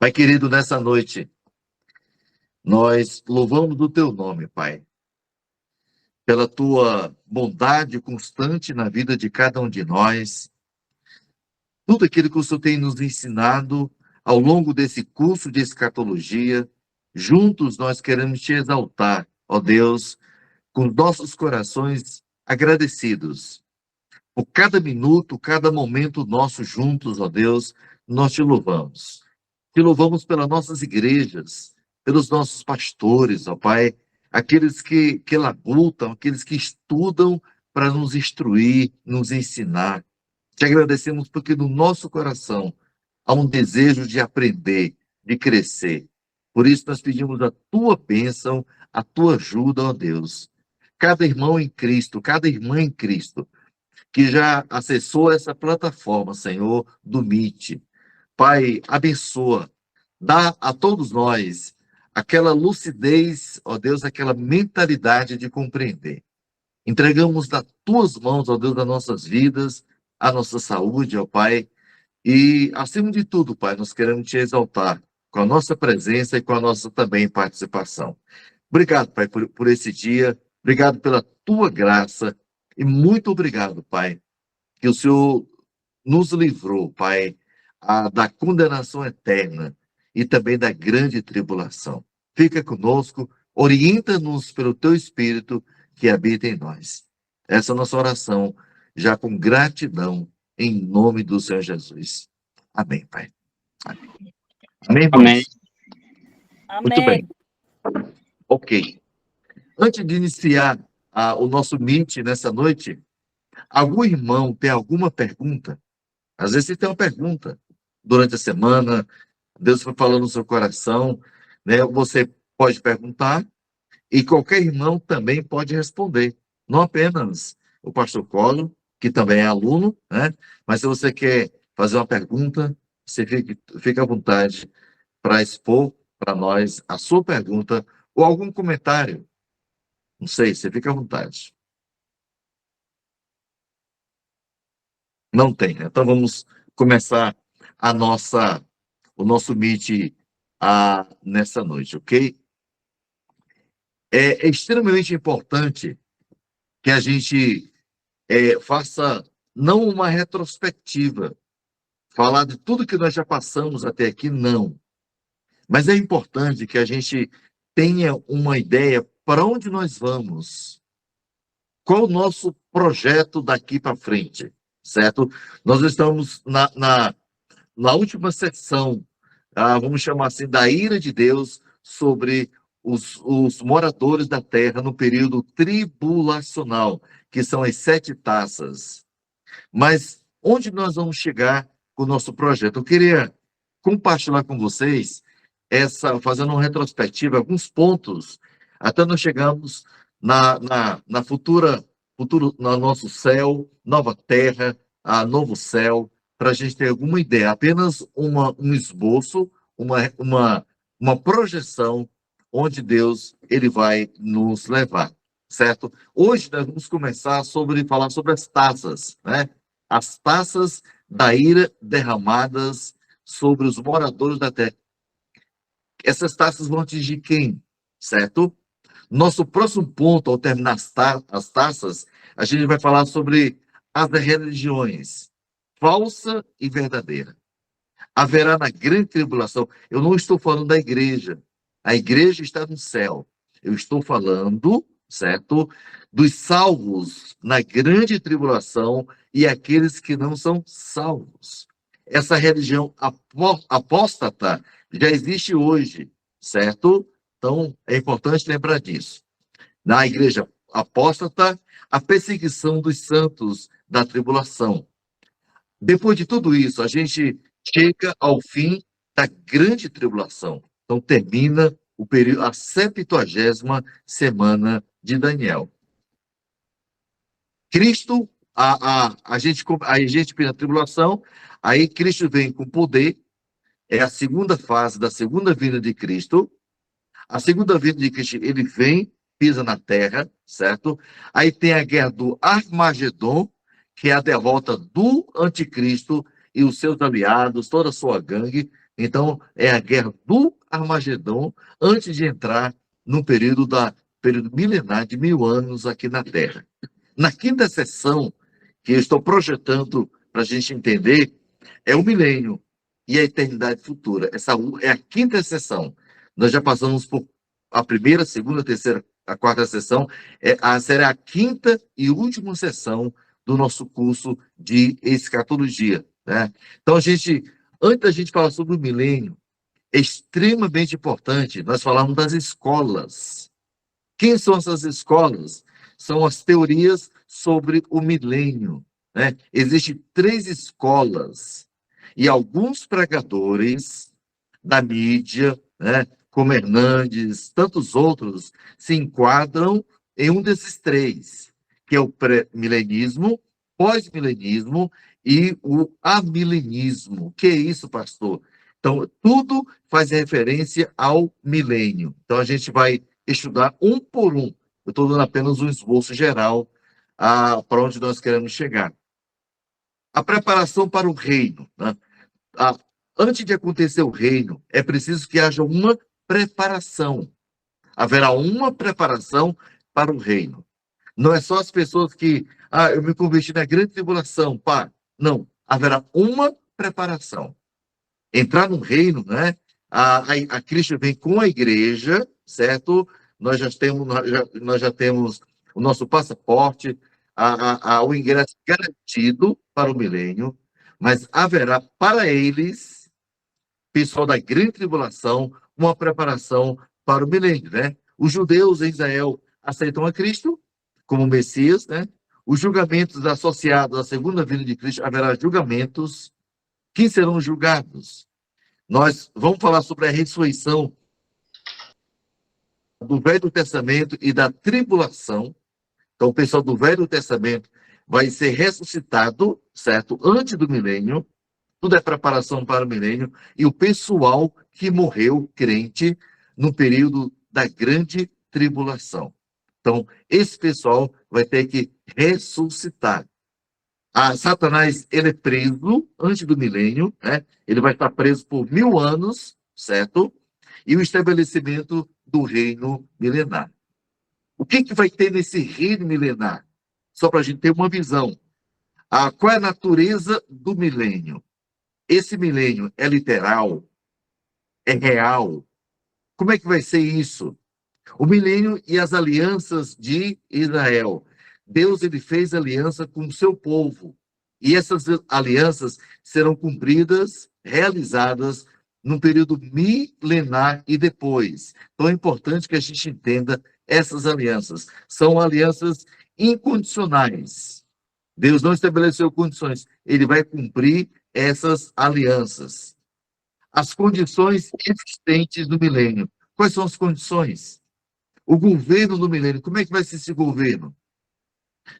Pai querido, nessa noite, nós louvamos o teu nome, Pai, pela tua bondade constante na vida de cada um de nós, tudo aquilo que o Senhor tem nos ensinado ao longo desse curso de escatologia. Juntos nós queremos te exaltar, ó Deus, com nossos corações agradecidos por cada minuto, cada momento nosso juntos, ó Deus. Nós te louvamos. Te louvamos pelas nossas igrejas, pelos nossos pastores, ó Pai, aqueles que labutam, aqueles que estudam para nos instruir, nos ensinar. Te agradecemos porque no nosso coração há um desejo de aprender, de crescer. Por isso nós pedimos a tua bênção, a tua ajuda, ó Deus. Cada irmão em Cristo, cada irmã em Cristo, que já acessou essa plataforma, Senhor, do Meet. Pai, abençoa, dá a todos nós aquela lucidez, ó Deus, aquela mentalidade de compreender. Entregamos nas tuas mãos, ó Deus, das nossas vidas, a nossa saúde, ó Pai, e acima de tudo, Pai, nós queremos te exaltar com a nossa presença e com a nossa também participação. Obrigado, Pai, por esse dia, obrigado pela tua graça e muito obrigado, Pai, que o Senhor nos livrou, Pai, da condenação eterna e também da grande tribulação. Fica conosco, orienta-nos pelo teu Espírito que habita em nós. Essa é a nossa oração, já com gratidão, em nome do Senhor Jesus. Amém, Pai. Amém. Amém, irmãos? Amém. Muito bem. Ok. Antes de iniciar o nosso Meet nessa noite, algum irmão tem alguma pergunta? Às vezes você tem uma pergunta durante a semana, Deus foi falando no seu coração, né? Você pode perguntar e qualquer irmão também pode responder. Não apenas o pastor Colo, que também é aluno, né? Mas se você quer fazer uma pergunta, você fica à vontade para expor para nós a sua pergunta ou algum comentário. Não sei, você fica à vontade. Não tem, né? Então vamos começar o nosso Meet nessa noite, ok? É extremamente importante que a gente faça não uma retrospectiva, falar de tudo que nós já passamos até aqui, não. Mas é importante que a gente tenha uma ideia para onde nós vamos, qual o nosso projeto daqui para frente, certo? Nós estamos na última sessão, vamos chamar assim, da ira de Deus sobre os moradores da terra no período tribulacional, que são as 7 taças. Mas onde nós vamos chegar com o nosso projeto? Eu queria compartilhar com vocês, fazendo uma retrospectiva, alguns pontos, até nós chegamos na futuro, no nosso céu, nova terra, novo céu, para a gente ter alguma ideia, apenas um esboço, uma projeção onde Deus ele vai nos levar, certo? Hoje nós vamos começar falar sobre as taças, né? As taças da ira derramadas sobre os moradores da terra. Essas taças vão atingir quem, certo? Nosso próximo ponto, ao terminar as taças, a gente vai falar sobre as religiões, falsa e verdadeira. Haverá na grande tribulação. Eu não estou falando da igreja. A igreja está no céu. Eu estou falando, certo, dos salvos na grande tribulação e aqueles que não são salvos. Essa religião apóstata já existe hoje, certo? Então, é importante lembrar disso. Na igreja apóstata, a perseguição dos santos da tribulação. Depois de tudo isso, a gente chega ao fim da grande tribulação. Então, termina o período, a 70ª semana de Daniel. Cristo, a gente pela tribulação, aí Cristo vem com poder, é a segunda fase da segunda vinda de Cristo. A segunda vinda de Cristo, ele vem, pisa na terra, certo? Aí tem a guerra do Armagedon, que é a derrota do anticristo e os seus aliados, toda a sua gangue, Então, é a guerra do Armagedon, antes de entrar no período milenar de 1000 anos aqui na Terra. Na quinta sessão, que eu estou projetando para a gente entender, é o milênio e a eternidade futura. Essa é a quinta sessão. Nós já passamos por a primeira, a segunda, a terceira, a quarta sessão. Será a quinta e última sessão do nosso curso de escatologia, né? Então, antes da gente falar sobre o milênio, é extremamente importante nós falarmos das escolas. Quem são essas escolas? São as teorias sobre o milênio, né? Existem 3 escolas e alguns pregadores da mídia, né, como Hernandes, tantos outros, se enquadram em um desses 3, que é o pré-milenismo, pós-milenismo e o amilenismo. O que é isso, pastor? Então, tudo faz referência ao milênio. Então, a gente vai estudar um por um. Eu estou dando apenas um esboço geral para onde nós queremos chegar. A preparação para o reino, né? Ah, Antes de acontecer o reino, é preciso que haja uma preparação. Haverá uma preparação para o reino. Não é só as pessoas que, eu me converti na grande tribulação, pá. Não, haverá uma preparação. Entrar no reino, né? A Cristo vem com a igreja, certo? Nós já temos o nosso passaporte, o ingresso garantido para o milênio, mas haverá para eles, pessoal da grande tribulação, uma preparação para o milênio, né? Os judeus em Israel aceitam a Cristo como Messias, né? Os julgamentos associados à segunda vinda de Cristo, haverá julgamentos. Quem serão julgados? Nós vamos falar sobre a ressurreição do Velho Testamento e da tribulação. Então, o pessoal do Velho Testamento vai ser ressuscitado, certo? Antes do milênio. Tudo é preparação para o milênio. E o pessoal que morreu crente no período da grande tribulação. Então, esse pessoal vai ter que ressuscitar. Satanás, ele é preso antes do milênio, né? Ele vai estar preso por 1000 anos, certo? E o estabelecimento do reino milenar. O que vai ter nesse reino milenar? Só para a gente ter uma visão. Qual é a natureza do milênio? Esse milênio é literal? É real? Como é que vai ser isso? O milênio e as alianças de Israel. Deus, ele fez aliança com o seu povo. E essas alianças serão cumpridas, realizadas no período milenar e depois. Então é importante que a gente entenda essas alianças. São alianças incondicionais. Deus não estabeleceu condições. Ele vai cumprir essas alianças. As condições existentes do milênio. Quais são as condições? O governo do milênio, como é que vai ser esse governo?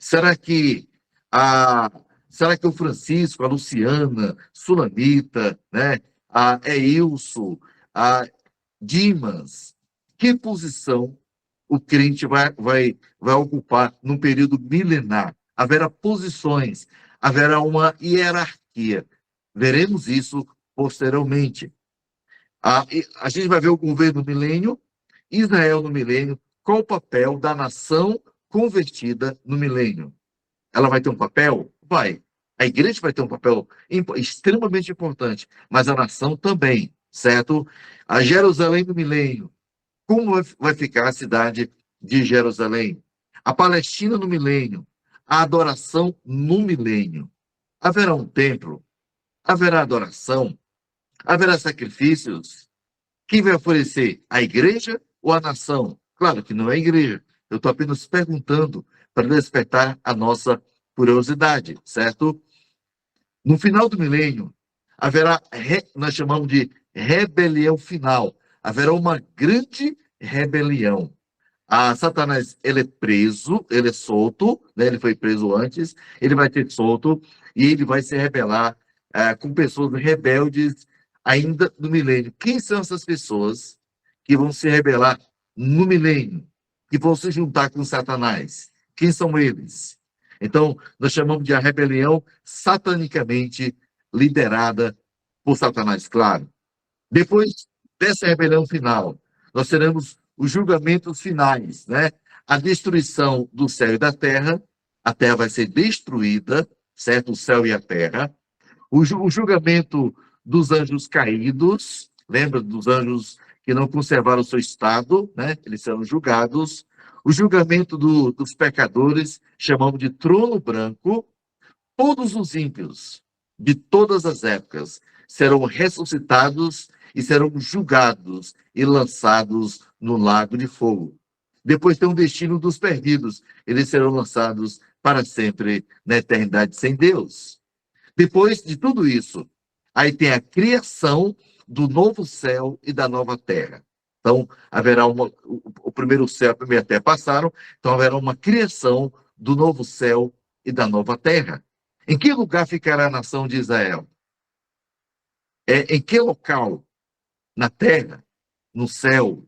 Será que a, será que o Francisco, a Luciana, Sulamita, né, a Eilson, a Dimas, que posição o crente vai ocupar no período milenar? Haverá posições, haverá uma hierarquia. Veremos isso posteriormente. A gente vai ver o governo do milênio, Israel no milênio, qual o papel da nação convertida no milênio? Ela vai ter um papel? Vai. A igreja vai ter um papel extremamente importante, mas a nação também, certo? A Jerusalém no milênio, como vai ficar a cidade de Jerusalém? A Palestina no milênio, a adoração no milênio. Haverá um templo? Haverá adoração? Haverá sacrifícios? Quem vai oferecer? A igreja ou a nação? Claro que não é a igreja. Eu estou apenas perguntando para despertar a nossa curiosidade, certo? No final do milênio, haverá, nós chamamos de rebelião final. Haverá uma grande rebelião. Satanás, ele é preso, ele é solto, né? Ele foi preso antes, ele vai ser solto e ele vai se rebelar com pessoas rebeldes ainda no milênio. Quem são essas pessoas que vão se rebelar no milênio, que vão se juntar com Satanás? Quem são eles? Então, nós chamamos de a rebelião satanicamente liderada por Satanás, claro. Depois dessa rebelião final, nós teremos os julgamentos finais, né? A destruição do céu e da terra, a terra vai ser destruída, certo? O céu e a terra. O julgamento dos anjos caídos, lembra dos anjos que não conservaram o seu estado, né? Eles serão julgados. O julgamento dos pecadores, chamamos de trono branco. Todos os ímpios de todas as épocas serão ressuscitados e serão julgados e lançados no lago de fogo. Depois tem o destino dos perdidos. Eles serão lançados para sempre na eternidade sem Deus. Depois de tudo isso, aí tem a criação do novo céu e da nova terra. Então, haverá o primeiro céu e a primeira terra passaram, então haverá uma criação do novo céu e da nova terra. Em que lugar ficará a nação de Israel? Em que local? Na terra? No céu?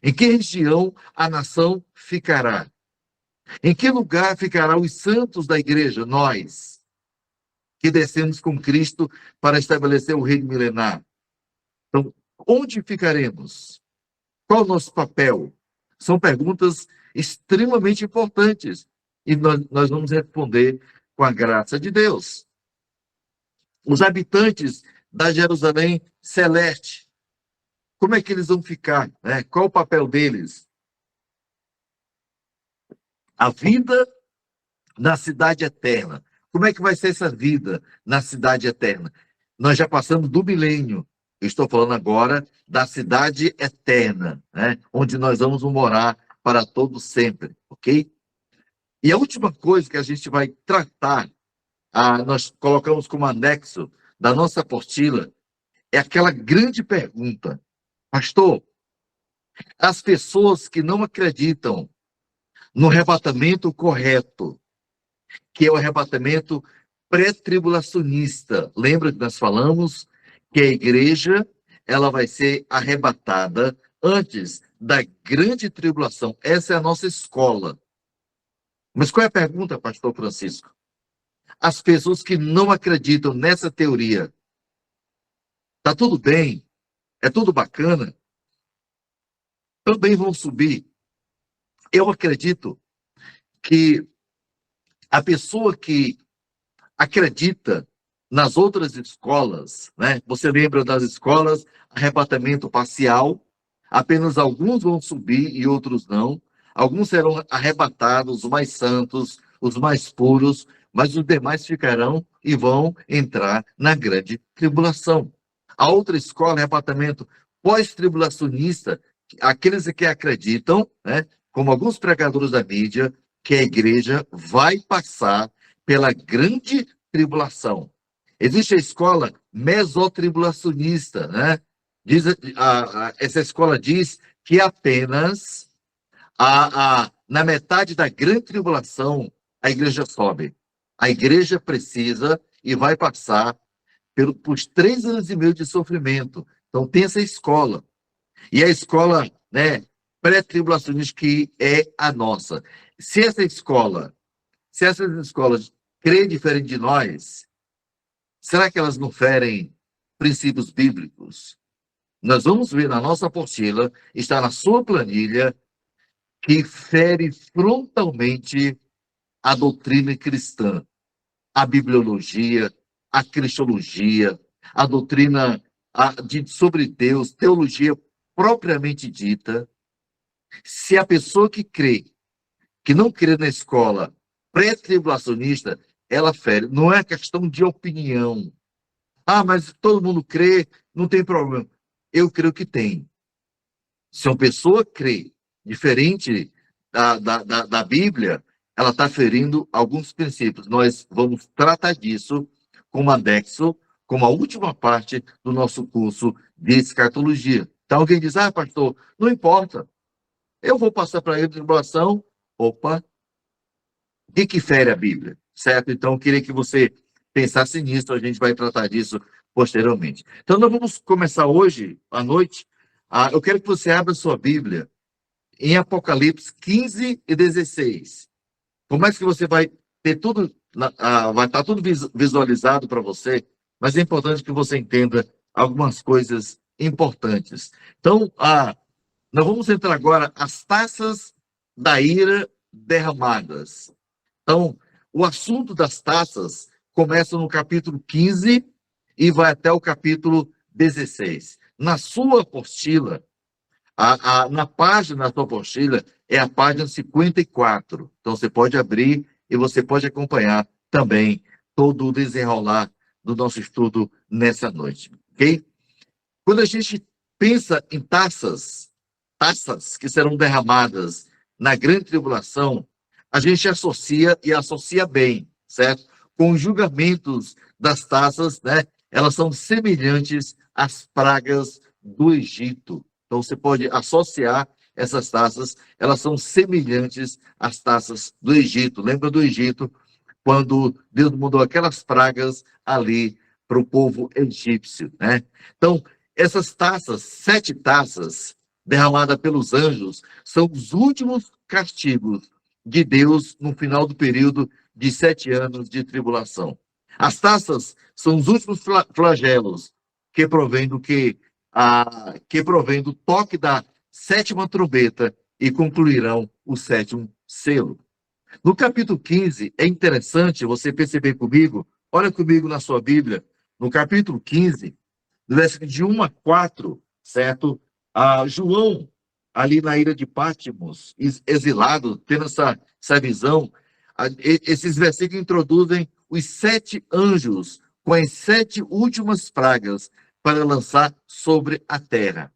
Em que região a nação ficará? Em que lugar ficarão os santos da igreja, nós, que descemos com Cristo para estabelecer o reino milenar? Então, onde ficaremos? Qual o nosso papel? São perguntas extremamente importantes e nós vamos responder com a graça de Deus. Os habitantes da Jerusalém celeste, como é que eles vão ficar? Né? Qual o papel deles? A vida na cidade eterna. Como é que vai ser essa vida na cidade eterna? Nós já passamos do milênio. Eu estou falando agora da cidade eterna, né? Onde nós vamos morar para todo sempre, ok? E a última coisa que a gente vai tratar, nós colocamos como anexo da nossa apostila, é aquela grande pergunta. Pastor, as pessoas que não acreditam no arrebatamento correto, que é o arrebatamento pré-tribulacionista. Lembra que nós falamos que a igreja ela vai ser arrebatada antes da grande tribulação. Essa é a nossa escola. Mas qual é a pergunta, pastor Francisco? As pessoas que não acreditam nessa teoria, tá tudo bem, é tudo bacana, também vão subir. Eu acredito que a pessoa que acredita nas outras escolas, né? Você lembra das escolas, arrebatamento parcial, apenas alguns vão subir e outros não. Alguns serão arrebatados, os mais santos, os mais puros, mas os demais ficarão e vão entrar na grande tribulação. A outra escola, arrebatamento pós-tribulacionista, aqueles que acreditam, né, como alguns pregadores da mídia, que a igreja vai passar pela grande tribulação. Existe a escola mesotribulacionista, né? Essa escola diz que apenas na metade da grande tribulação a igreja sobe. A igreja precisa e vai passar por 3 anos e meio de sofrimento. Então tem essa escola. E a escola, né, pré-tribulacionista que é a nossa. Se essas escolas creem diferente de nós, será que elas não ferem princípios bíblicos? Nós vamos ver na nossa apostila, está na sua planilha, que fere frontalmente a doutrina cristã, a bibliologia, a cristologia, a doutrina sobre Deus, teologia propriamente dita. Se a pessoa que não crê na escola pré-tribulacionista, ela fere. Não é questão de opinião. Mas todo mundo crê, não tem problema. Eu creio que tem. Se uma pessoa crê diferente da Bíblia, ela está ferindo alguns princípios. Nós vamos tratar disso como anexo, como a última parte do nosso curso de escatologia. Então alguém diz, pastor, não importa. Eu vou passar para a tribulação. Opa, o que fere a Bíblia? Certo? Então, eu queria que você pensasse nisso, a gente vai tratar disso posteriormente. Então, nós vamos começar hoje, à noite. Eu quero que você abra sua Bíblia em Apocalipse 15 e 16. Por mais que você vai ter tudo, vai estar tudo visualizado para você, mas é importante que você entenda algumas coisas importantes. Então, nós vamos entrar agora as taças da ira derramadas. Então, o assunto das taças começa no capítulo 15 e vai até o capítulo 16. Na sua apostila, na página da sua apostila, é a página 54. Então, você pode abrir e você pode acompanhar também todo o desenrolar do nosso estudo nessa noite, ok? Quando a gente pensa em taças que serão derramadas na grande tribulação, a gente associa e associa bem, certo? Com os julgamentos das taças, né? Elas são semelhantes às pragas do Egito. Então, você pode associar essas taças, elas são semelhantes às taças do Egito. Lembra do Egito, quando Deus mandou aquelas pragas ali para o povo egípcio, né? Então, essas taças, 7 taças derramadas pelos anjos, são os últimos castigos de Deus no final do período de 7 anos de tribulação. As taças são os últimos flagelos que provém do toque da 7ª trombeta e concluirão o 7º selo. No capítulo 15, é interessante você perceber comigo, olha comigo na sua Bíblia, no capítulo 15, do versículo de 1 a 4, certo? João, ali na ilha de Patmos, exilado, tendo essa visão, esses versículos introduzem os 7 anjos com as 7 últimas pragas para lançar sobre a terra.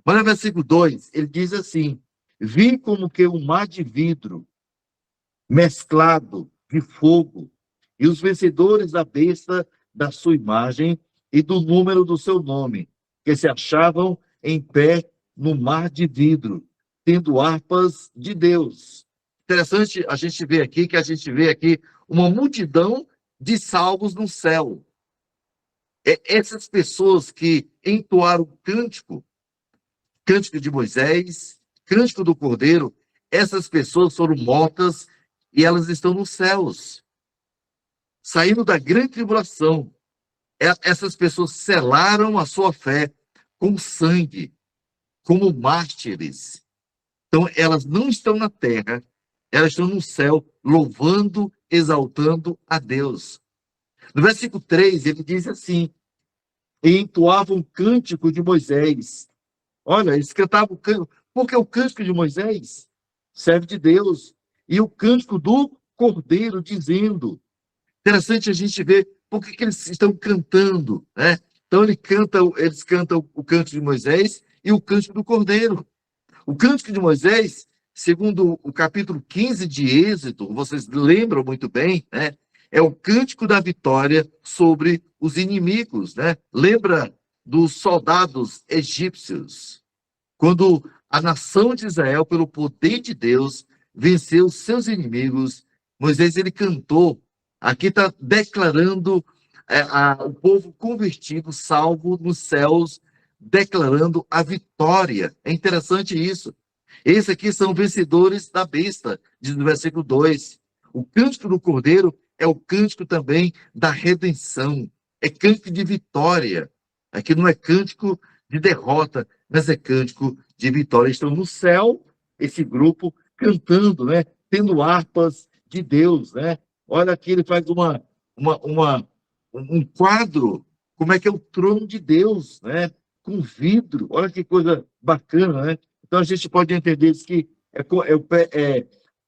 Mas no versículo 2, ele diz assim: vi como que um mar de vidro mesclado de fogo, e os vencedores da besta da sua imagem e do número do seu nome, que se achavam em pé no mar de vidro, tendo harpas de Deus. Interessante a gente vê aqui uma multidão de salvos no céu. Essas pessoas que entoaram o cântico de Moisés, cântico do Cordeiro, essas pessoas foram mortas e elas estão nos céus, saindo da grande tribulação. Essas pessoas selaram a sua fé com sangue, como mártires. Então, elas não estão na terra, elas estão no céu, louvando, exaltando a Deus. No versículo 3, ele diz assim: e entoavam o cântico de Moisés. Olha, eles cantavam o cântico, porque o cântico de Moisés serve de Deus, e o cântico do Cordeiro, dizendo. Interessante a gente ver por que eles estão cantando, né? Então eles cantam o cântico de Moisés e o cântico do Cordeiro. O cântico de Moisés, segundo o capítulo 15 de Êxodo, vocês lembram muito bem, né? É o cântico da vitória sobre os inimigos, né? Lembra dos soldados egípcios, quando a nação de Israel, pelo poder de Deus, venceu seus inimigos. Moisés, ele cantou. Aqui está declarando o povo convertido, salvo nos céus, declarando a vitória. É interessante isso. Esses aqui são vencedores da besta, diz no versículo 2. O cântico do Cordeiro é o cântico também da redenção. É cântico de vitória. Aqui não é cântico de derrota, mas é cântico de vitória. Estão no céu, esse grupo, cantando, né? Tendo harpas de Deus, né? Olha aqui, ele faz um quadro, como é que é o trono de Deus, né? Com vidro. Olha que coisa bacana, né? Então a gente pode entender isso que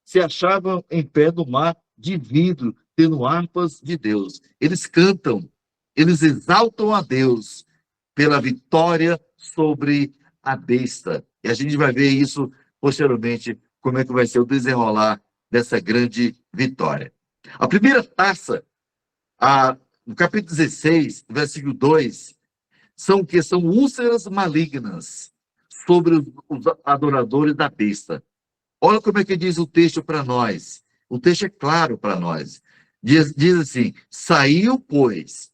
se achavam em pé no mar de vidro, tendo harpas de Deus. Eles cantam, eles exaltam a Deus pela vitória sobre a besta. E a gente vai ver isso posteriormente, como é que vai ser o desenrolar dessa grande vitória. A primeira taça, no capítulo 16, versículo 2, são úlceras malignas sobre os adoradores da besta. Olha como é que diz o texto para nós. O texto é claro para nós. Diz assim: saiu, pois,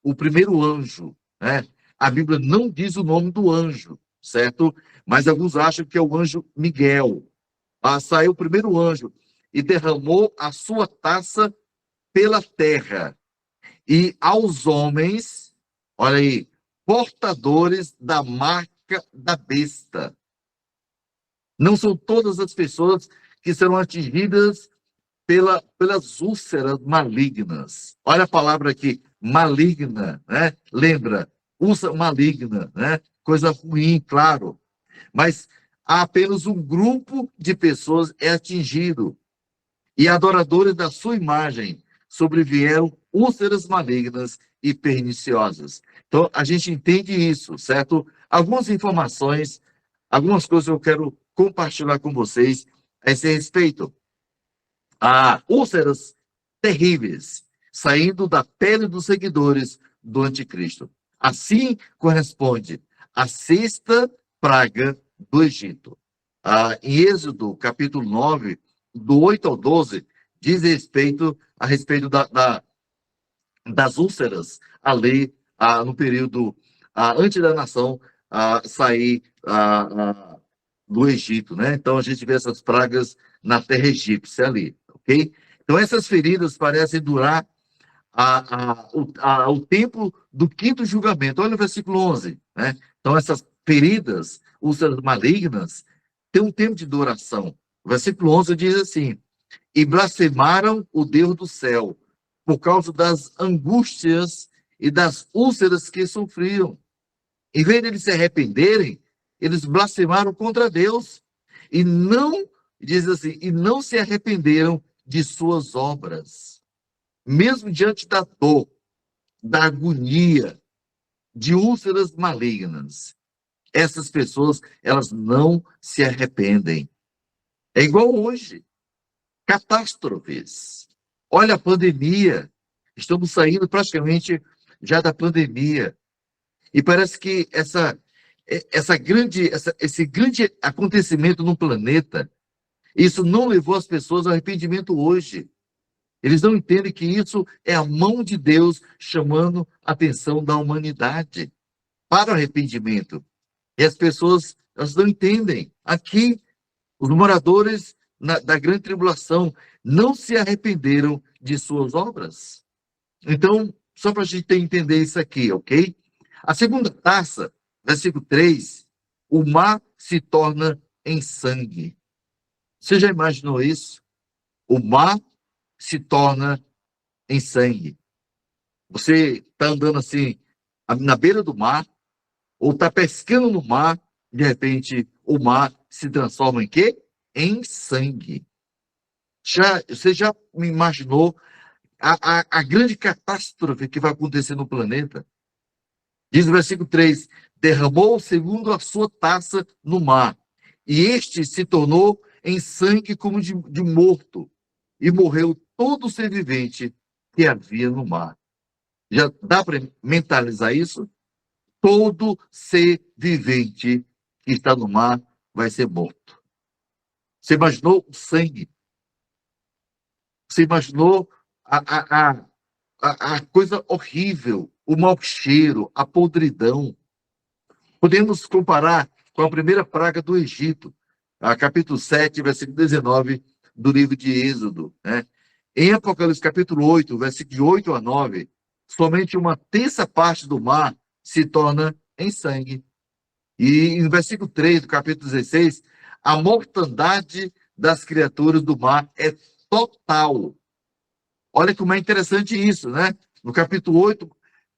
o primeiro anjo, né? A Bíblia não diz o nome do anjo, certo? Mas alguns acham que é o anjo Miguel. Saiu o primeiro anjo e derramou a sua taça pela terra. E aos homens, olha aí, portadores da marca da besta. Não são todas as pessoas que serão atingidas pelas úlceras malignas. Olha a palavra aqui, maligna, né? Lembra, úlcera maligna, né? Coisa ruim, claro. Mas há apenas um grupo de pessoas é atingido. E adoradores da sua imagem sobrevieram úlceras malignas e perniciosas. Então, a gente entende isso, certo? Algumas informações, algumas coisas eu quero compartilhar com vocês a esse respeito. Há úlceras terríveis saindo da pele dos seguidores do anticristo. Assim corresponde à sexta praga do Egito. Em Êxodo, capítulo 9, do 8 ao 12, diz a respeito das úlceras ali no período antes da nação sair do Egito, né? Então a gente vê essas pragas na terra egípcia ali, ok? Então essas feridas parecem durar o tempo do quinto julgamento. Olha o versículo 11, né? Então essas feridas, úlceras malignas, têm um tempo de duração. O versículo 11 diz assim: e blasfemaram o Deus do céu por causa das angústias e das úlceras que sofriam. Em vez de eles se arrependerem, eles blasfemaram contra Deus e não, diz assim, e não se arrependeram de suas obras. Mesmo diante da dor, da agonia, de úlceras malignas, essas pessoas, elas não se arrependem. É igual hoje. Catástrofes. Olha a pandemia. Estamos saindo praticamente já da pandemia. E parece que esse grande acontecimento no planeta, isso não levou as pessoas ao arrependimento hoje. Eles não entendem que isso é a mão de Deus chamando a atenção da humanidade para o arrependimento. E as pessoas, elas não entendem. Aqui, os moradores da grande tribulação não se arrependeram de suas obras. Então, só para a gente entender isso aqui, ok? A segunda taça, versículo 3, o mar se torna em sangue. Você já imaginou isso? O mar se torna em sangue. Você está andando assim, na beira do mar, ou está pescando no mar, de repente o mar se transforma em quê? Em sangue. Você já me imaginou a grande catástrofe que vai acontecer no planeta? Diz o versículo 3, derramou segundo a sua taça no mar, e este se tornou em sangue como de morto, e morreu todo ser vivente que havia no mar. Já dá para mentalizar isso? Todo ser vivente que está no mar vai ser morto. Você imaginou o sangue? Você imaginou a coisa horrível, o mau cheiro, a podridão? Podemos comparar com a primeira praga do Egito, capítulo 7, versículo 19 do livro de Êxodo, né? Em Apocalipse, capítulo 8, versículo de 8 a 9, somente uma terça parte do mar se torna em sangue. E no versículo 3 do capítulo 16, a mortandade das criaturas do mar é total. Olha como é interessante isso, né? No capítulo 8,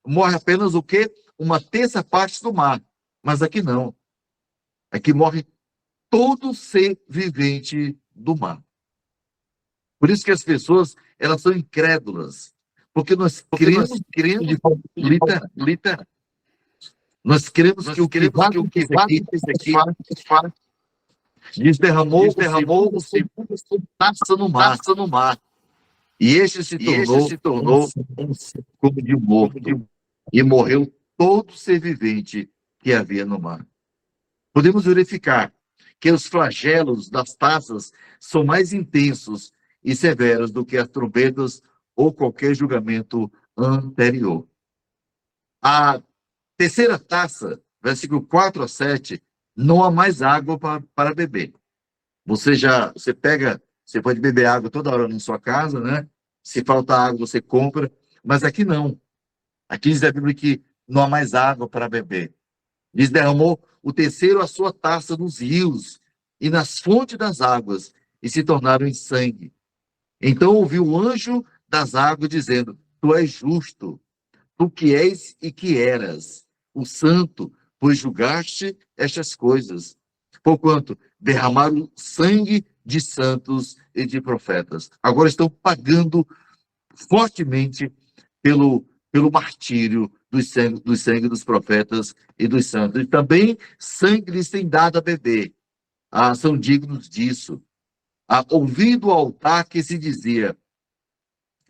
morre apenas o quê? Uma terça parte do mar. Mas aqui não. Aqui morre todo ser vivente do mar. Por isso que as pessoas, elas são incrédulas. Porque nós queremos de forma literal. Nós queremos que o que vai acontecer aqui diz derramou o segundo taça no mar. E este se tornou como de morto. E morreu todo ser vivente que havia no mar. Podemos verificar que os flagelos das taças são mais intensos e severos do que as trombetas ou qualquer julgamento anterior. A terceira taça, versículo 4 a 7, não há mais água para beber. Você pode beber água toda hora na sua casa, né? Se falta água, você compra, mas aqui não. Aqui diz a Bíblia que não há mais água para beber. Diz, derramou o terceiro a sua taça nos rios e nas fontes das águas, e se tornaram em sangue. Então ouviu o anjo das águas dizendo, tu és justo, tu que és e que eras, o santo, pois julgaste estas coisas. Porquanto derramaram sangue de santos e de profetas. Agora estão pagando fortemente pelo martírio do sangue dos profetas e dos santos. E também sangue lhes tem dado a beber. São dignos disso. Ouvido o altar que se dizia,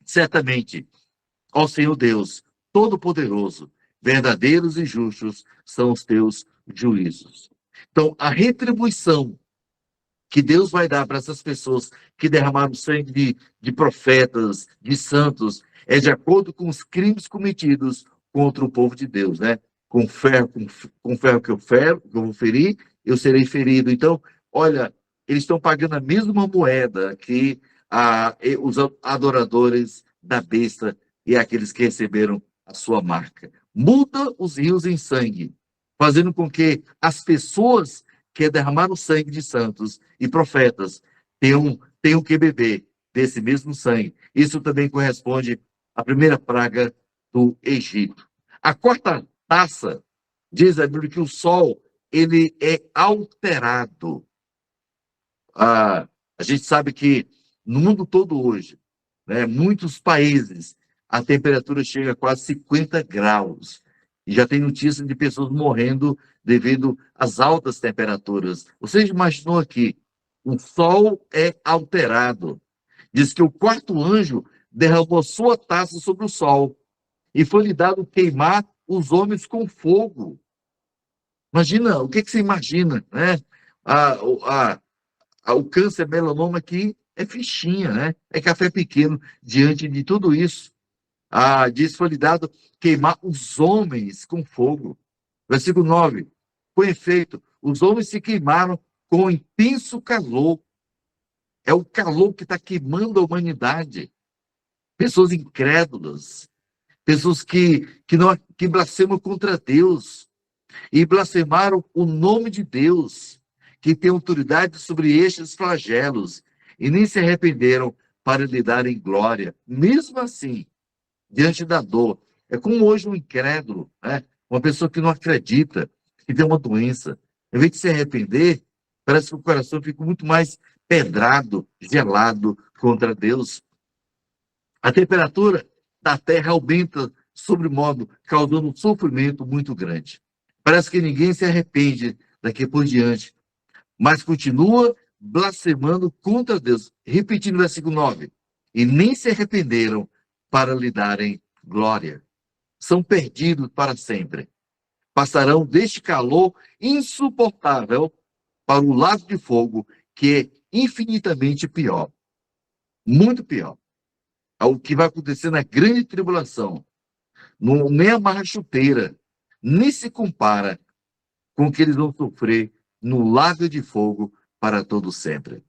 certamente, ó Senhor Deus, Todo-Poderoso, verdadeiros e justos são os teus juízos. Então, a retribuição que Deus vai dar para essas pessoas que derramaram sangue de profetas, de santos, é de acordo com os crimes cometidos contra o povo de Deus, né? Com ferro que eu vou ferir, eu serei ferido. Então, olha, eles estão pagando a mesma moeda que os adoradores da besta e aqueles que receberam a sua marca. Muda os rios em sangue, fazendo com que as pessoas que derramaram sangue de santos e profetas tenham que beber desse mesmo sangue. Isso também corresponde à primeira praga do Egito. A quarta taça diz a Bíblia que o sol ele é alterado. A gente sabe que no mundo todo hoje, né, muitos países, a temperatura chega a quase 50 graus. E já tem notícia de pessoas morrendo devido às altas temperaturas. Você imaginou aqui, o sol é alterado. Diz que o quarto anjo derramou sua taça sobre o sol e foi-lhe dado queimar os homens com fogo. Imagina, o que você imagina, né? O câncer melanoma aqui é fichinha, né? É café pequeno diante de tudo isso. Diz foi-lhe dado queimar os homens com fogo. Versículo 9. Com efeito, os homens se queimaram com intenso calor. É o calor que está queimando a humanidade. Pessoas incrédulas, pessoas que blasfemam contra Deus e blasfemaram o nome de Deus, que tem autoridade sobre estes flagelos, e nem se arrependeram para lhe darem glória. Mesmo assim, diante da dor. É como hoje um incrédulo, né? Uma pessoa que não acredita, que tem uma doença. Em vez de se arrepender, parece que o coração fica muito mais pedrado, gelado contra Deus. A temperatura da terra aumenta sobremodo, causando um sofrimento muito grande. Parece que ninguém se arrepende daqui por diante, mas continua blasfemando contra Deus. Repetindo o versículo 9. E nem se arrependeram para lhe darem glória. São perdidos para sempre. Passarão deste calor insuportável para o lago de fogo, que é infinitamente pior. Muito pior. É o que vai acontecer na grande tribulação. Nem amarra chuteira, nem se compara com o que eles vão sofrer no lago de fogo para todo sempre.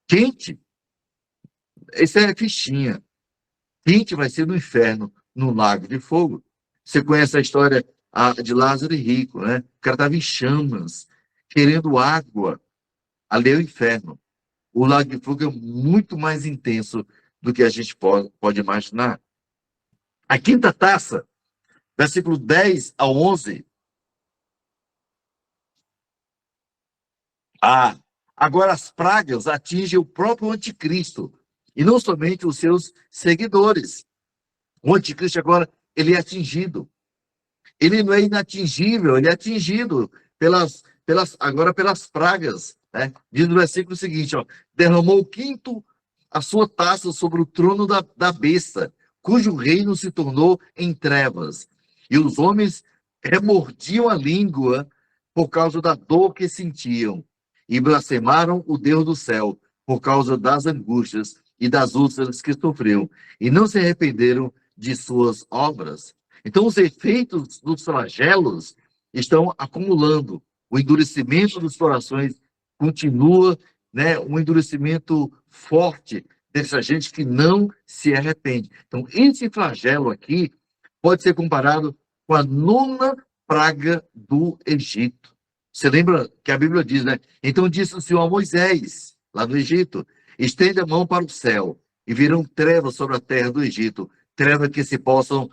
Quente, essa é a fichinha. Quente vai ser no inferno, no lago de fogo. Você conhece a história de Lázaro e Rico, né? O cara estava em chamas, querendo água. Ali é o inferno. O lago de fogo é muito mais intenso do que a gente pode imaginar. A quinta taça, versículo 10 ao 11. Agora as pragas atingem o próprio anticristo, e não somente os seus seguidores. O anticristo agora, ele é atingido. Ele não é inatingível, ele é atingido agora pelas pragas. Né? Diz no versículo seguinte, ó, derramou o quinto a sua taça sobre o trono da besta, cujo reino se tornou em trevas. E os homens remordiam a língua por causa da dor que sentiam, e blasfemaram o Deus do céu por causa das angústias e das úlceras que sofreu, e não se arrependeram de suas obras. Então, os efeitos dos flagelos estão acumulando. O endurecimento dos corações continua, né, um endurecimento forte dessa gente que não se arrepende. Então, esse flagelo aqui pode ser comparado com a nona praga do Egito. Você lembra que a Bíblia diz, né? Então disse o Senhor a Moisés, lá no Egito, estende a mão para o céu, e virão trevas sobre a terra do Egito, trevas que se possam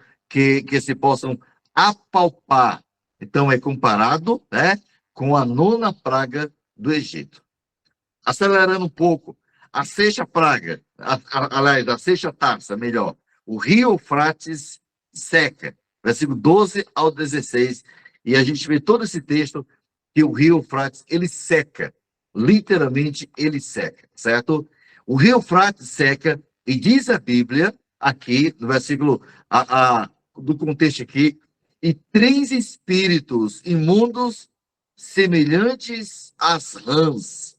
apalpar. Então é comparado, né, com a nona praga do Egito. Acelerando um pouco, a sexta praga, aliás, a sexta taça, melhor, o rio Eufrates seca, versículo 12 ao 16, e a gente vê todo esse texto que o rio Eufrates, ele seca, literalmente ele seca, certo? O rio Eufrates seca, e diz a Bíblia, aqui, no versículo do contexto aqui, e três espíritos imundos semelhantes às rãs.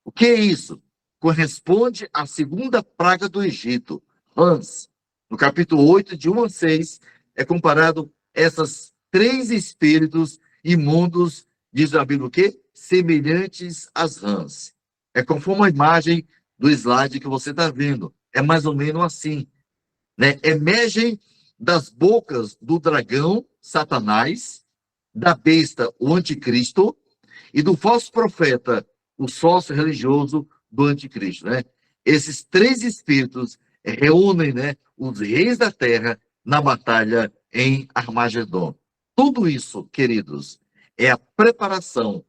O que é isso? Corresponde à segunda praga do Egito, rãs. No capítulo 8, de 1 a 6, é comparado essas três espíritos imundos, diz a Bíblia o quê? Semelhantes às rãs. É conforme a imagem do slide que você está vendo. É mais ou menos assim, né? Emergem das bocas do dragão, Satanás, da besta, o anticristo, e do falso profeta, o sócio religioso do anticristo, né? Esses três espíritos reúnem, né, os reis da terra na batalha em Armagedon. Tudo isso, queridos, é a preparação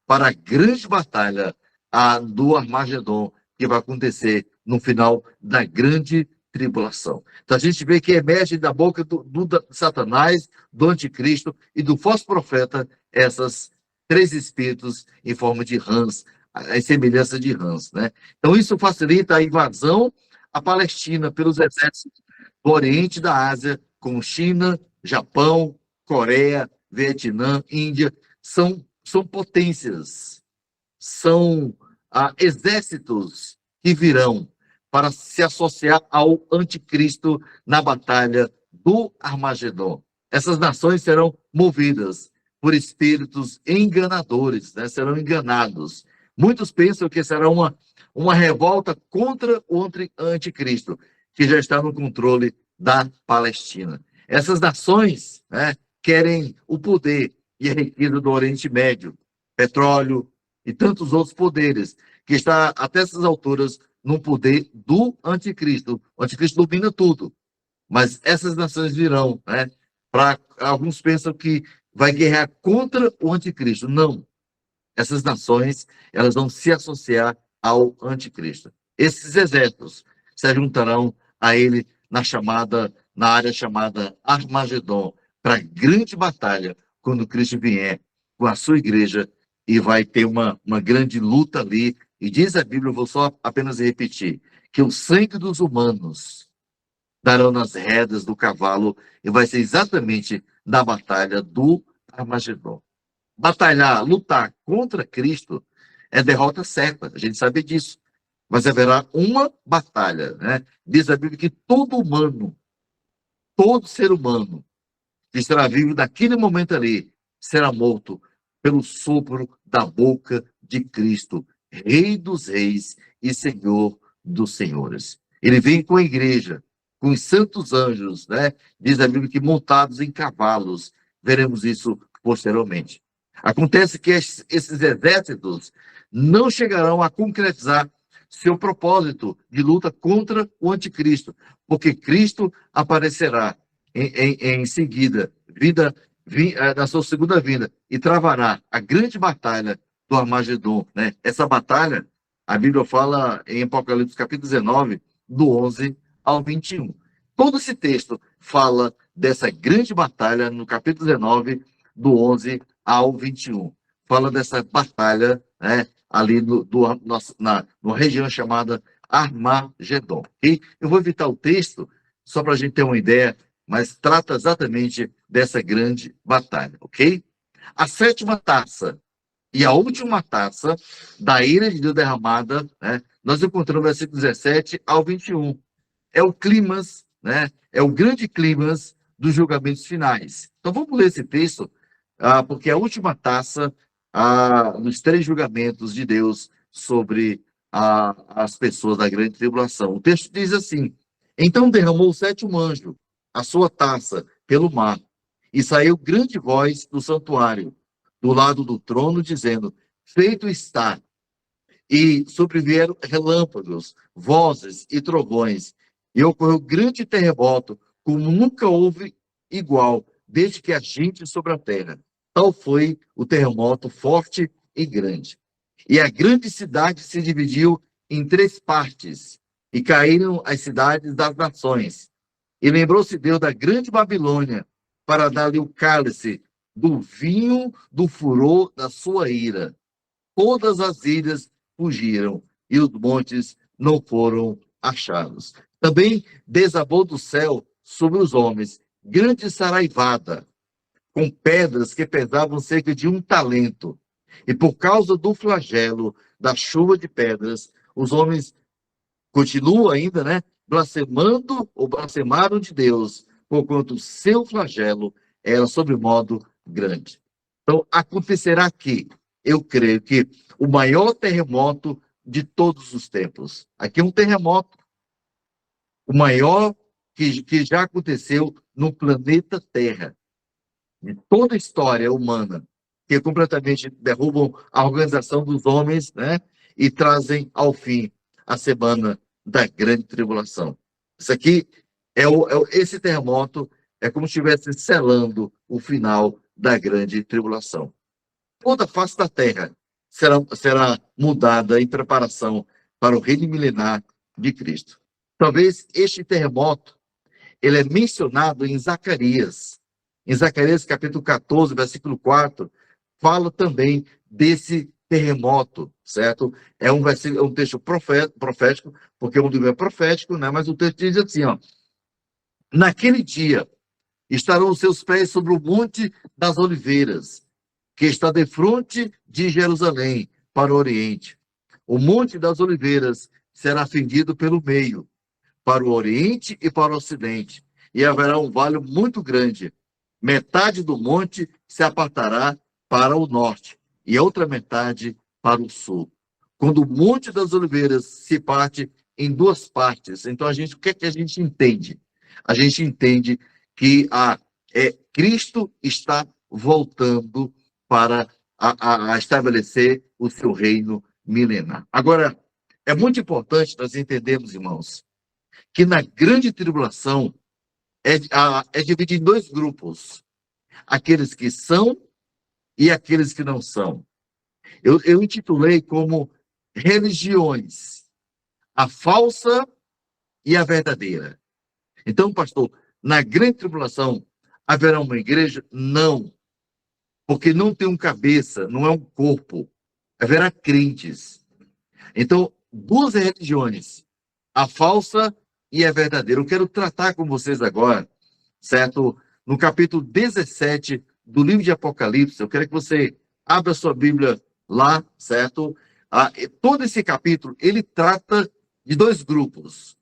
para a grande batalha do Armagedon, que vai acontecer no final da grande tribulação. Então a gente vê que emerge da boca do Satanás, do anticristo e do falso profeta essas três espíritos em forma de rãs, a semelhança de rãs, né? Então isso facilita a invasão à Palestina pelos exércitos do Oriente e da Ásia, como China, Japão, Coreia, Vietnã, Índia, são potências, são exércitos que virão para se associar ao anticristo na batalha do Armagedon. Essas nações serão movidas por espíritos enganadores, né? Serão enganados. Muitos pensam que será uma revolta contra o anticristo, que já está no controle da Palestina. Essas nações, né, querem o poder e a riqueza do Oriente Médio, petróleo e tantos outros poderes, que está até essas alturas no poder do anticristo. O anticristo domina tudo, mas essas nações virão, né? Alguns pensam que vai guerrear contra o anticristo. Não. Essas nações, elas vão se associar ao anticristo. Esses exércitos se juntarão a ele na área chamada Armagedon, para a grande batalha, quando Cristo vier com a sua igreja, e vai ter uma grande luta ali. E diz a Bíblia, eu vou só apenas repetir, que o sangue dos humanos darão nas redas do cavalo, e vai ser exatamente na batalha do Armagedon. Batalhar, lutar contra Cristo é derrota certa, a gente sabe disso. Mas haverá uma batalha, né? Diz a Bíblia que todo humano, todo ser humano que estará vivo naquele momento ali, será morto pelo sopro da boca de Cristo, Rei dos Reis e Senhor dos Senhores. Ele vem com a igreja, com os santos anjos, né? Diz a Bíblia que montados em cavalos. Veremos isso posteriormente. Acontece que esses exércitos não chegarão a concretizar seu propósito de luta contra o anticristo, porque Cristo aparecerá em seguida, na sua segunda vinda, e travará a grande batalha do Armagedon, né? Essa batalha, a Bíblia fala em Apocalipse capítulo 19, do 11 ao 21. Todo esse texto fala dessa grande batalha no capítulo 19, do 11 ao 21. Fala dessa batalha, né, ali na região chamada Armagedon. Okay? Eu vou evitar o texto, só para a gente ter uma ideia, mas trata exatamente dessa grande batalha, ok? A sétima taça e a última taça da ira de Deus derramada, né, nós encontramos no versículo 17 ao 21. É o clímax, né, é o grande clímax dos julgamentos finais. Então vamos ler esse texto, porque a última taça dos três julgamentos de Deus sobre as pessoas da grande tribulação. O texto diz assim: então derramou o sétimo anjo a sua taça pelo mar, E saiu grande voz do santuário, do lado do trono, dizendo: feito está. E sobrevieram relâmpagos, vozes e trovões, e ocorreu grande terremoto, como nunca houve igual, desde que a gente sobre a terra. Tal foi o terremoto forte e grande. E a grande cidade se dividiu em 3 partes, e caíram as cidades das nações. E lembrou-se Deus da grande Babilônia, para dar-lhe o cálice do vinho do furor da sua ira. Todas as ilhas fugiram e os montes não foram achados. Também desabou do céu sobre os homens grande saraivada, com pedras que pesavam cerca de 1 talento. E por causa do flagelo da chuva de pedras, os homens continuam ainda, né, blasfemando ou blasfemaram de Deus, porquanto o seu flagelo era sobremodo grande. Então, acontecerá que, eu creio que o maior terremoto de todos os tempos. Aqui é um terremoto, o maior que já aconteceu no planeta Terra, de toda a história humana, que completamente derrubam a organização dos homens, né, e trazem ao fim a semana da grande tribulação. Isso aqui esse terremoto é como se estivesse selando o final da grande tribulação. Toda a face da terra será mudada em preparação para o reino milenar de Cristo. Talvez este terremoto ele é mencionado em Zacarias. Em Zacarias, capítulo 14, versículo 4, fala também desse terremoto, certo? É um versículo, é um texto profético, porque o livro é profético, né? Mas o texto diz assim, ó: naquele dia estarão os seus pés sobre o monte das oliveiras, que está defronte de Jerusalém, para o oriente. O monte das oliveiras será fendido pelo meio, para o oriente e para o ocidente, e haverá um vale muito grande. Metade do monte se apartará para o norte, e a outra metade para o sul. Quando o monte das oliveiras se parte em 2 partes, então o que é que a gente entende? A gente entende que Cristo está voltando para a estabelecer o seu reino milenar. Agora, é muito importante nós entendermos, irmãos, que na grande tribulação é dividido em 2 grupos: aqueles que são e aqueles que não são. Eu intitulei como religiões, a falsa e a verdadeira. Então, pastor, na grande tribulação haverá uma igreja? Não, porque não tem um cabeça, não é um corpo. Haverá crentes. Então, 2 religiões, a falsa e a verdadeira. Eu quero tratar com vocês agora, certo? No capítulo 17 do livro de Apocalipse, eu quero que você abra sua Bíblia lá, certo? Todo esse capítulo, ele trata de 2 grupos.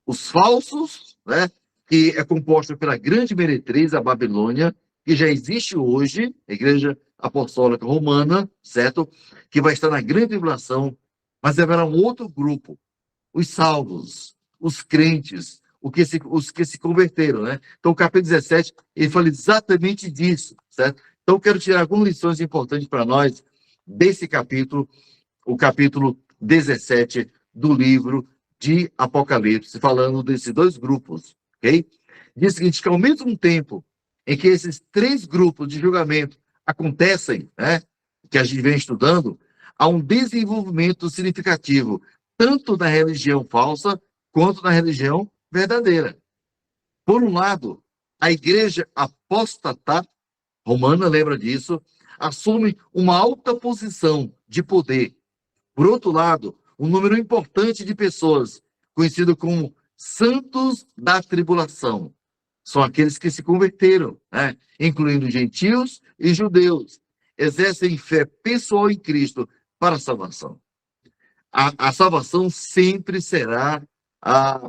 Os falsos, né, que é composto pela grande meretriz, a Babilônia, que já existe hoje, a Igreja Apostólica Romana, certo? Que vai estar na grande tribulação, mas haverá um outro grupo, os salvos, os crentes, os que se converteram, né? Então, o capítulo 17, ele fala exatamente disso, certo? Então, eu quero tirar algumas lições importantes para nós desse capítulo, o capítulo 17 do livro de Apocalipse, falando desses 2 grupos, ok? Diz o seguinte, que ao mesmo tempo em que esses 3 grupos de julgamento acontecem, né, que a gente vem estudando, há um desenvolvimento significativo, tanto na religião falsa, quanto na religião verdadeira. Por um lado, a igreja apóstata romana, lembra disso, assume uma alta posição de poder. Por outro lado, um número importante de pessoas, conhecido como santos da tribulação, são aqueles que se converteram, né? Incluindo gentios e judeus, exercem fé pessoal em Cristo para a salvação. A salvação sempre será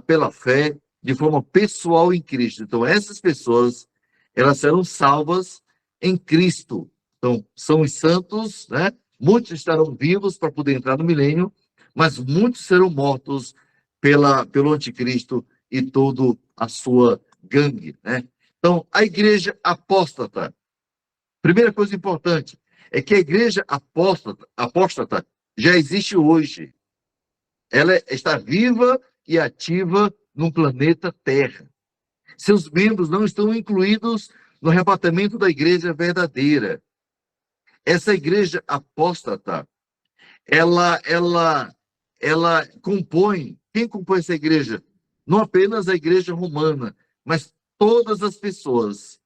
pela fé de forma pessoal em Cristo. Então, essas pessoas, elas serão salvas em Cristo. Então, são os santos, né? Muitos estarão vivos para poder entrar no milênio, mas muitos serão mortos pelo anticristo e toda a sua gangue, né? Então, a igreja apóstata, primeira coisa importante, é que a igreja apóstata já existe hoje. Ela está viva e ativa no planeta Terra. Seus membros não estão incluídos no arrebatamento da igreja verdadeira. Essa igreja apóstata, ela compõe, quem compõe essa igreja? Não apenas a igreja romana, mas todas as pessoas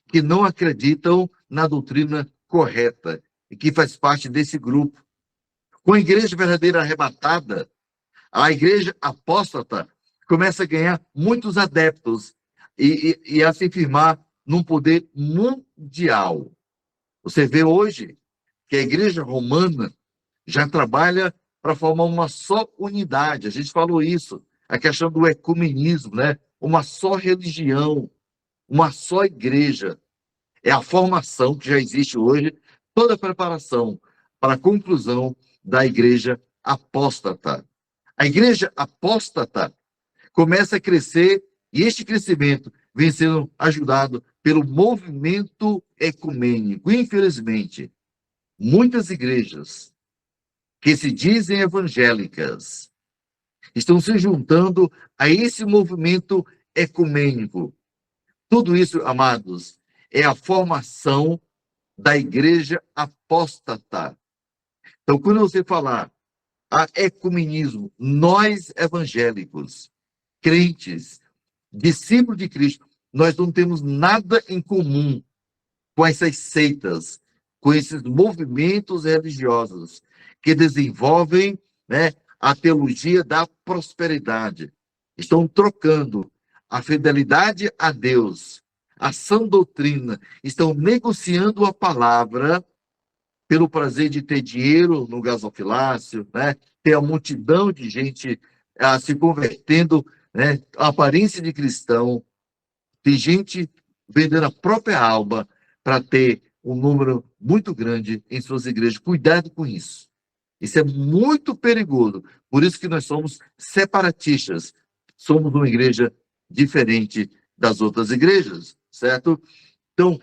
que não acreditam na doutrina correta e que faz parte desse grupo. Com a igreja verdadeira arrebatada, a igreja apóstata começa a ganhar muitos adeptos e a se firmar num poder mundial. Você vê hoje que a igreja romana já trabalha para formar uma só unidade. A gente falou isso, a questão do ecumenismo, né? Uma só religião, uma só igreja. É a formação que já existe hoje, toda a preparação para a conclusão da igreja apóstata. A igreja apóstata começa a crescer e este crescimento vem sendo ajudado pelo movimento ecumênico. Infelizmente, muitas igrejas que se dizem evangélicas estão se juntando a esse movimento ecumênico. Tudo isso, amados, é a formação da igreja apóstata. Então, quando você falar a ecumenismo, nós evangélicos, crentes, discípulos de Cristo, nós não temos nada em comum com essas seitas, com esses movimentos religiosos que desenvolvem, né, a teologia da prosperidade. Estão trocando a fidelidade a Deus, a sã doutrina, estão negociando a palavra pelo prazer de ter dinheiro no gasofilácio, né? Ter a multidão de gente se convertendo, né? A aparência de cristão, tem gente vendendo a própria alma para ter um número muito grande em suas igrejas. Cuidado com isso. Isso é muito perigoso. Por isso que nós somos separatistas. Somos uma igreja diferente das outras igrejas, certo? Então,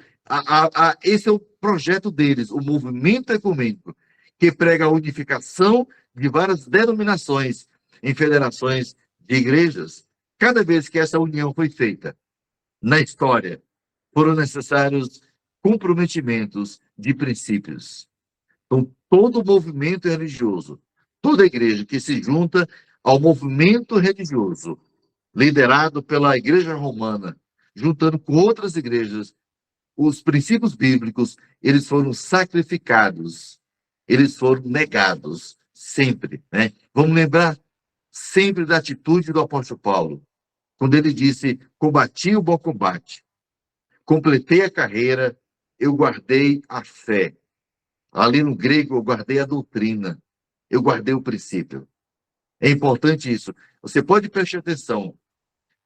esse é o projeto deles, o movimento ecumênico, que prega a unificação de várias denominações em federações de igrejas. Cada vez que essa união foi feita na história, foram necessários comprometimentos de princípios. Então, todo movimento religioso, toda igreja que se junta ao movimento religioso, liderado pela Igreja Romana, juntando com outras igrejas, os princípios bíblicos, eles foram sacrificados, eles foram negados, sempre, né? Vamos lembrar sempre da atitude do apóstolo Paulo, quando ele disse, combati o bom combate, completei a carreira, eu guardei a fé. Ali no grego, eu guardei a doutrina, eu guardei o princípio. É importante isso. Você pode prestar atenção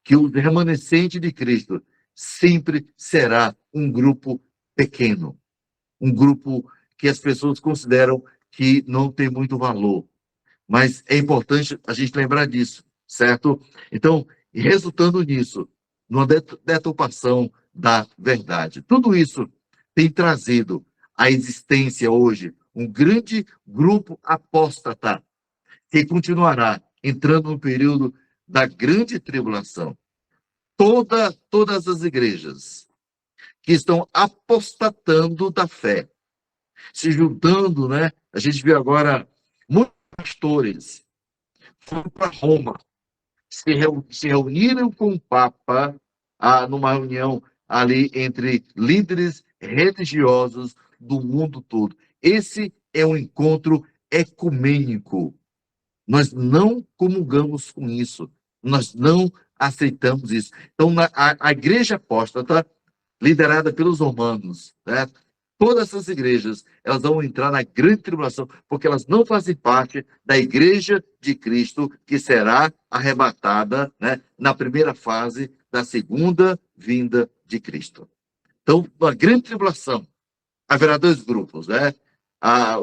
que o remanescente de Cristo sempre será um grupo pequeno, um grupo que as pessoas consideram que não tem muito valor. Mas é importante a gente lembrar disso, certo? Então, resultando nisso, numa deturpação da verdade. Tudo isso tem trazido à existência hoje um grande grupo apóstata que continuará entrando no período da grande tribulação. Todas as igrejas que estão apostatando da fé, se juntando, né? A gente vê agora muitos pastores foram para Roma, se reuniram com o Papa numa reunião ali entre líderes religiosos do mundo todo. Esse é um encontro ecumênico. Nós não comungamos com isso. Nós não aceitamos isso. Então, a igreja apóstata, liderada pelos romanos, né? Todas essas igrejas, elas vão entrar na grande tribulação, porque elas não fazem parte da igreja de Cristo, que será arrebatada, né, na primeira fase da segunda vinda de Cristo. Então, na grande tribulação, haverá dois grupos, né?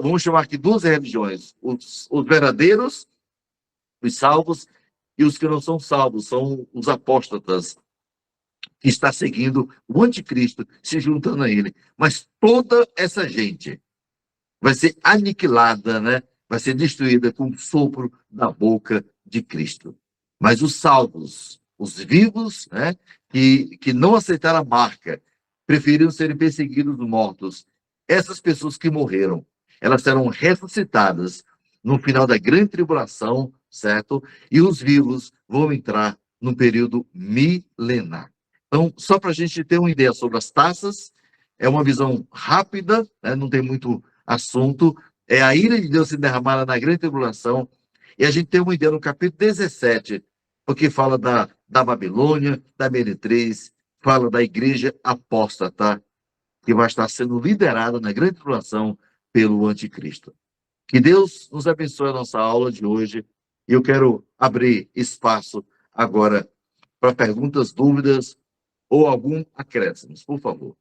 Vamos chamar aqui duas religiões, os verdadeiros, os salvos, e os que não são salvos, são os apóstatas, que está seguindo o anticristo, se juntando a ele. Mas toda essa gente vai ser aniquilada, né? Vai ser destruída com o sopro da boca de Cristo. Mas os salvos, os vivos, né? Que não aceitaram a marca, preferiram serem perseguidos, mortos. Essas pessoas que morreram, elas serão ressuscitadas no final da grande tribulação, certo? E os vivos vão entrar no período milenar. Então, só para a gente ter uma ideia sobre as taças, é uma visão rápida, né? Não tem muito assunto. É a ira de Deus se derramada na grande tribulação. E a gente tem uma ideia no capítulo 17, porque fala da Babilônia, da meretriz, fala da igreja apóstata, que vai estar sendo liderada na grande tribulação pelo anticristo. Que Deus nos abençoe a nossa aula de hoje. E eu quero abrir espaço agora para perguntas, dúvidas ou algum acréscimo, por favor.